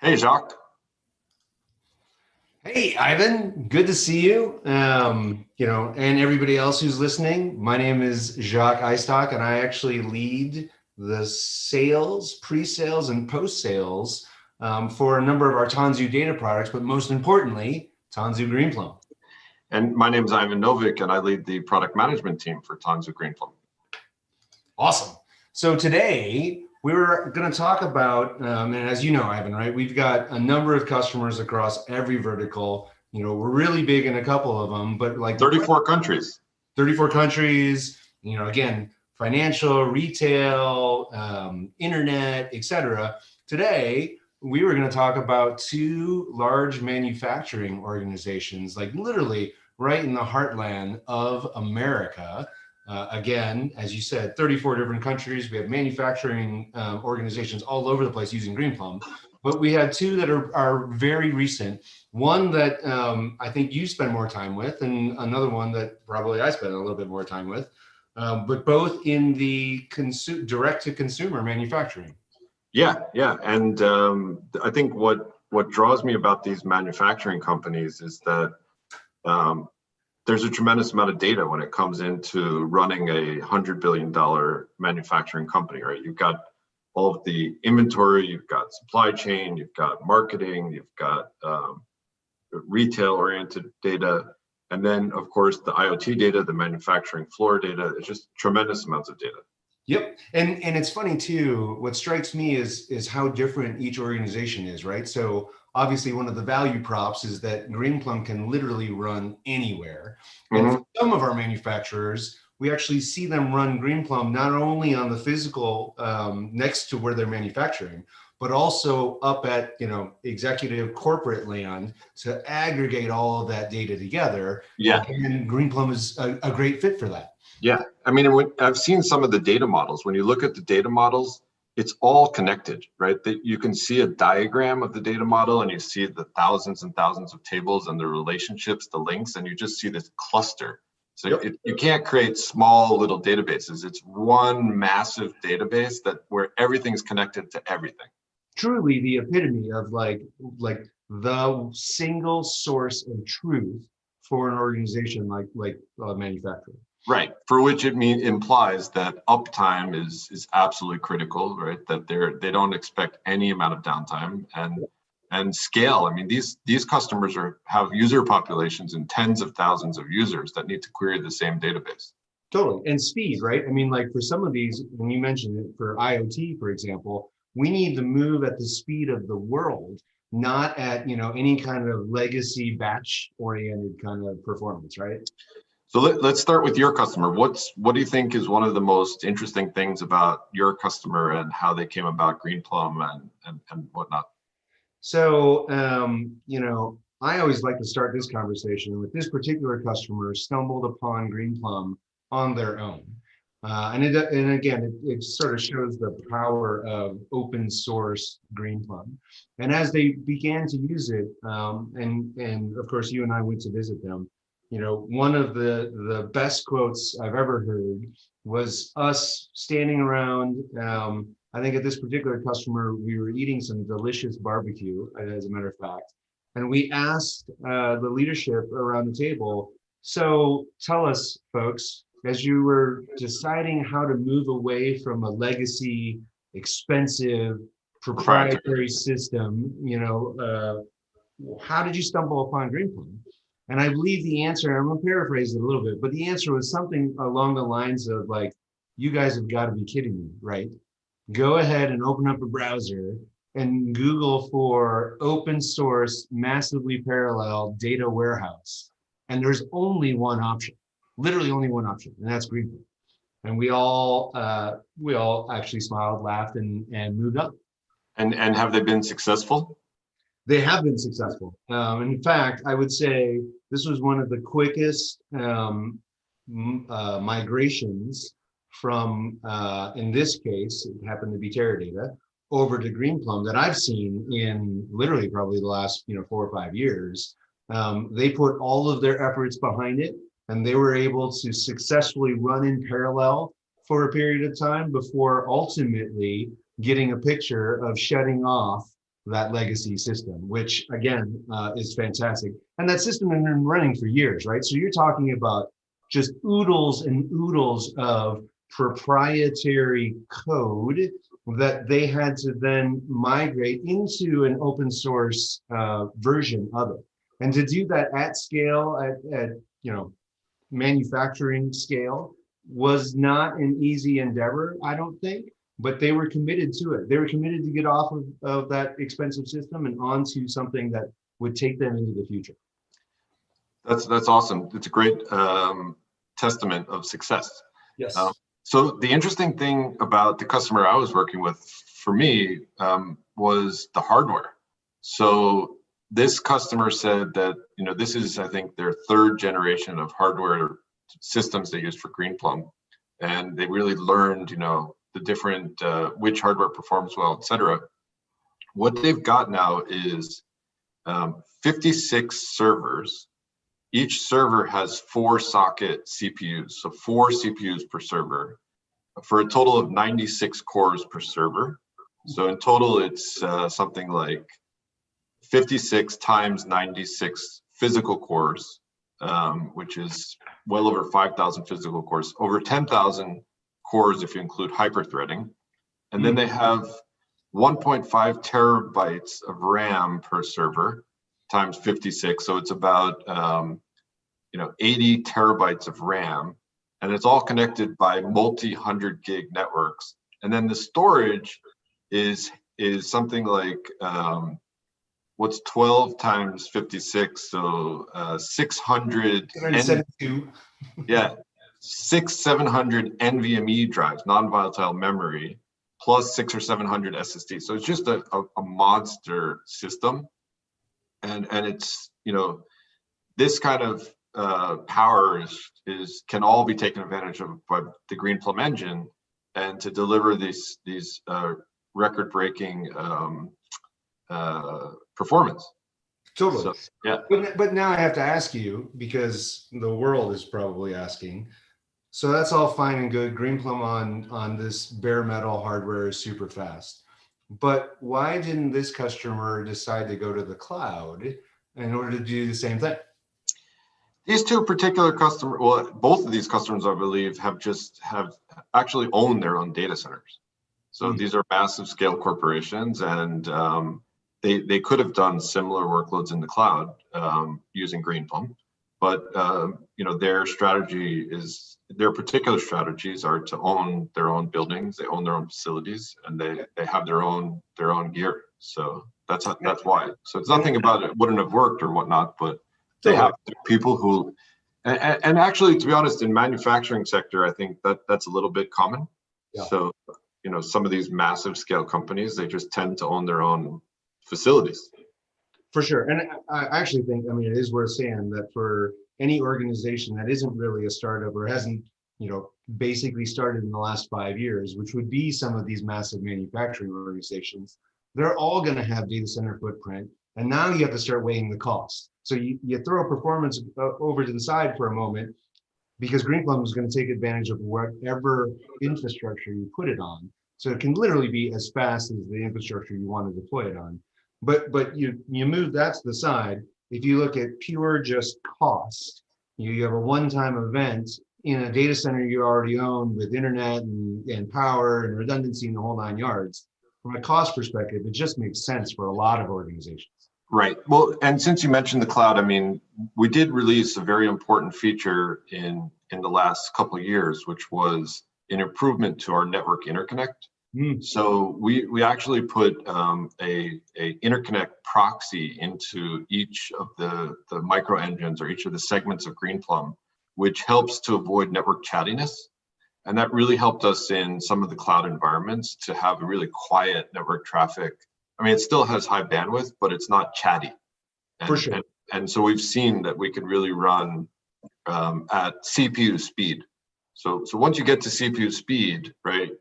Hey, Jacques. Hey, Ivan, good to see you. And everybody else who's listening. My name is Jacques Eistock, and I actually lead the sales, pre-sales, and post-sales for a number of our Tanzu data products, but most importantly, Tanzu Greenplum. And my name is Ivan Novick, and I lead the product management team for Tanzu Greenplum. Awesome. So today we're going to talk about, and as you know, Ivan, right? We've got a number of customers across every vertical. We're really big in a couple of them, but like 34 countries. 34 countries. Again, financial, retail, internet, etc. Today we were going to talk about two large manufacturing organizations, like literally right in the heartland of America. Again, as you said, 34 different countries. We have manufacturing organizations all over the place using Greenplum, but we had two that are very recent. One that I think you spend more time with, and another one that probably I spend a little bit more time with, but both in the direct-to-consumer manufacturing. Yeah. And I think what draws me about these manufacturing companies is that there's a tremendous amount of data when it comes into running a $100 billion manufacturing company, right? You've got all of the inventory, you've got supply chain, you've got marketing, you've got retail-oriented data, and then, of course, the IoT data, the manufacturing floor data. It's just tremendous amounts of data. Yep, and it's funny too. What strikes me is how different each organization is, right? So obviously, one of the value props is that Greenplum can literally run anywhere. And for some of our manufacturers, we actually see them run Greenplum not only on the physical next to where they're manufacturing, but also up at executive corporate land to aggregate all of that data together. Yeah. And Greenplum is a great fit for that. Yeah, I mean, I've seen some of the data models. When you look at the data models, it's all connected, right? That you can see a diagram of the data model, and you see the thousands and thousands of tables and the relationships, the links, and you just see this cluster. So you can't create small little databases. It's one massive database where everything's connected to everything. Truly, the epitome of like the single source of truth for an organization like manufacturing. Right, for which it implies that uptime is absolutely critical, right? That they don't expect any amount of downtime and scale. I mean, these customers have user populations in tens of thousands of users that need to query the same database. Totally, and speed, right? I mean, like for some of these, when you mentioned it for IoT, for example, we need to move at the speed of the world, not at any kind of legacy batch-oriented kind of performance, right? So let's start with your customer. What do you think is one of the most interesting things about your customer and how they came about Greenplum and whatnot? So, I always like to start this conversation with this particular customer stumbled upon Greenplum on their own. And again, it sort of shows the power of open source Greenplum. And as they began to use it, and of course, you and I went to visit them, one of the best quotes I've ever heard was us standing around. I think at this particular customer, we were eating some delicious barbecue, as a matter of fact. And we asked the leadership around the table, so tell us, folks, as you were deciding how to move away from a legacy, expensive, proprietary system, how did you stumble upon Greenplum? And I believe the answer, I'm going to paraphrase it a little bit, but the answer was something along the lines of like, you guys have got to be kidding me, right? Go ahead and open up a browser and Google for open source, massively parallel data warehouse. And there's only one option, literally only one option, and that's Greenplum. And we all actually smiled, laughed, and moved up. And have they been successful? They have been successful. In fact, I would say this was one of the quickest migrations from, in this case, it happened to be Teradata, over to Greenplum that I've seen in literally probably the last 4 or 5 years. They put all of their efforts behind it, and they were able to successfully run in parallel for a period of time before ultimately getting a picture of shutting off that legacy system, which again is fantastic. And that system has been running for years, right? So you're talking about just oodles and oodles of proprietary code that they had to then migrate into an open source version of it. And to do that at scale, at manufacturing scale, was not an easy endeavor, I don't think, but they were committed to it. They were committed to get off of that expensive system and onto something that would take them into the future. That's awesome. It's a great testament of success. Yes. So the interesting thing about the customer I was working with, for me, was the hardware. So this customer said that, this is, I think, their third generation of hardware systems they use for Greenplum. And they really learned, the different, which hardware performs well, et cetera. What they've got now is 56 servers. Each server has 4 socket CPUs, so 4 CPUs per server, for a total of 96 cores per server. So in total, it's something like 56 times 96 physical cores, which is well over 5,000 physical cores, over 10,000 cores if you include hyperthreading. And then they have 1.5 terabytes of RAM per server times 56. So it's about 80 terabytes of RAM, and it's all connected by multi-100 gig networks. And then the storage is something like what's 12 times 56, so 600 yeah, 700 NVMe drives, non-volatile memory, plus 600 or 700 SSD. So it's just a monster system, and it's this kind of power can all be taken advantage of by the Greenplum engine, and to deliver these record-breaking performance. Totally. So, yeah. But now I have to ask you, because the world is probably asking. So that's all fine and good. Greenplum on this bare metal hardware is super fast. But why didn't this customer decide to go to the cloud in order to do the same thing? These two particular customers, well, both of these customers, I believe, have actually owned their own data centers. So these are massive scale corporations, and they could have done similar workloads in the cloud using Greenplum, but their particular strategies are to own their own buildings, they own their own facilities, and they have their own gear. So that's why. So it's nothing about it wouldn't have worked or whatnot, but they have people who, and actually, to be honest, in manufacturing sector, I think that's a little bit common. Yeah. So, some of these massive scale companies, they just tend to own their own facilities. For sure. And I actually think, it is worth saying that for any organization that isn't really a startup or hasn't, basically started in the last 5 years, which would be some of these massive manufacturing organizations, they're all going to have data center footprint. And now you have to start weighing the cost. So you throw performance over to the side for a moment, because Greenplum is going to take advantage of whatever infrastructure you put it on. So it can literally be as fast as the infrastructure you want to deploy it on. But you move that to the side. If you look at pure just cost, you have a one-time event in a data center you already own with internet and power and redundancy and the whole 9 yards. From a cost perspective, it just makes sense for a lot of organizations. Right. Well, and since you mentioned the cloud, we did release a very important feature in the last couple of years, which was an improvement to our network interconnect. So we actually put a interconnect proxy into each of the micro engines or each of the segments of Greenplum, which helps to avoid network chattiness. And that really helped us in some of the cloud environments to have a really quiet network traffic. It still has high bandwidth, but it's not chatty. For sure. And so we've seen that we can really run at CPU speed. So once you get to CPU speed, right,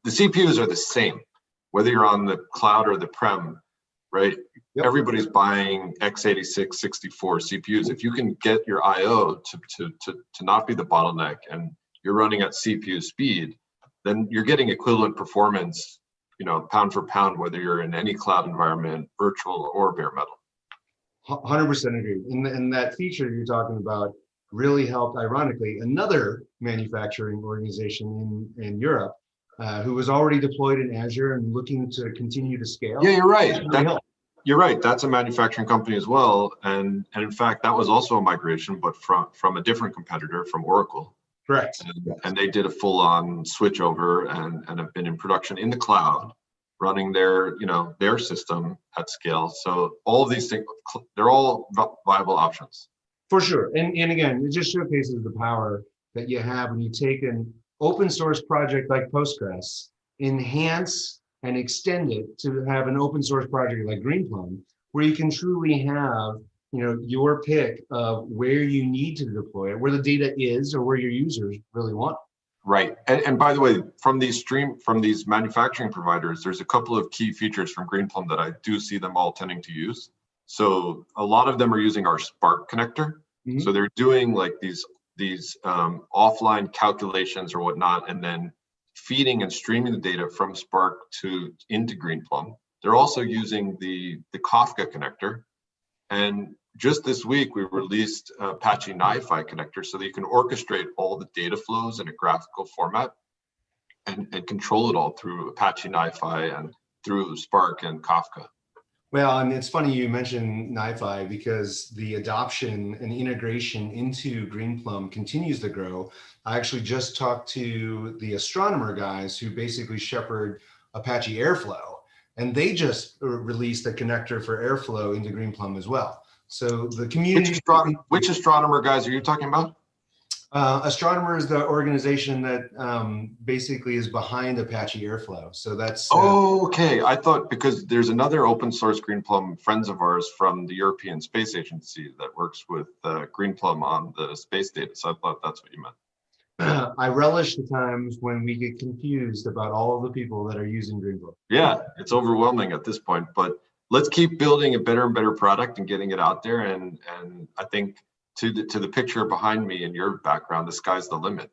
the CPUs are the same, whether you're on the cloud or the prem, right? Yep. Everybody's buying x86, 64 CPUs. If you can get your IO to not be the bottleneck and you're running at CPU speed, then you're getting equivalent performance pound for pound, whether you're in any cloud environment, virtual or bare metal. 100% agree. And that feature you're talking about really helped, ironically, another manufacturing organization in Europe who was already deployed in Azure and looking to continue to scale. Yeah, you're right. You're right. That's a manufacturing company as well. And in fact, that was also a migration, but from a different competitor, from Oracle. Correct. And they did a full-on switch over and have been in production in the cloud, running their system at scale. So all of these things, they're all viable options. For sure. And again, it just showcases the power that you have when you take an open source project like Postgres, enhance and extend it to have an open source project like Greenplum, where you can truly have your pick of where you need to deploy it, where the data is, or where your users really want it. Right. And by the way, from these manufacturing providers, there's a couple of key features from Greenplum that I do see them all tending to use. So a lot of them are using our Spark connector. Mm-hmm. So they're doing like these offline calculations or whatnot, and then feeding and streaming the data from Spark into Greenplum. They're also using the Kafka connector. And just this week, we released Apache NiFi connector so that you can orchestrate all the data flows in a graphical format and control it all through Apache NiFi and through Spark and Kafka. Well, and it's funny you mentioned NiFi because the adoption and integration into Greenplum continues to grow. I actually just talked to the Astronomer guys who basically shepherd Apache Airflow, and they just released a connector for Airflow into Greenplum as well. So the community. Which Astronomer guys are you talking about? Astronomer is the organization that basically is behind Apache Airflow. So that's. Okay. I thought because there's another open source Greenplum friends of ours from the European Space Agency that works with Greenplum on the space data. So I thought that's what you meant. I relish the times when we get confused about all of the people that are using Greenplum. Yeah, it's overwhelming at this point, but let's keep building a better and better product and getting it out there. And I think to the picture behind me in your background, the sky's the limit.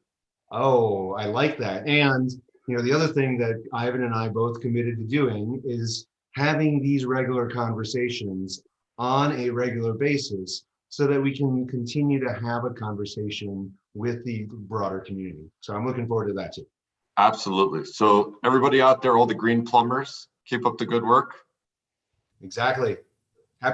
Oh, I like that. And the other thing that Ivan and I both committed to doing is having these regular conversations on a regular basis so that we can continue to have a conversation with the broader community. So I'm looking forward to that too. Absolutely. So everybody out there, all the green plumbers, keep up the good work. Exactly.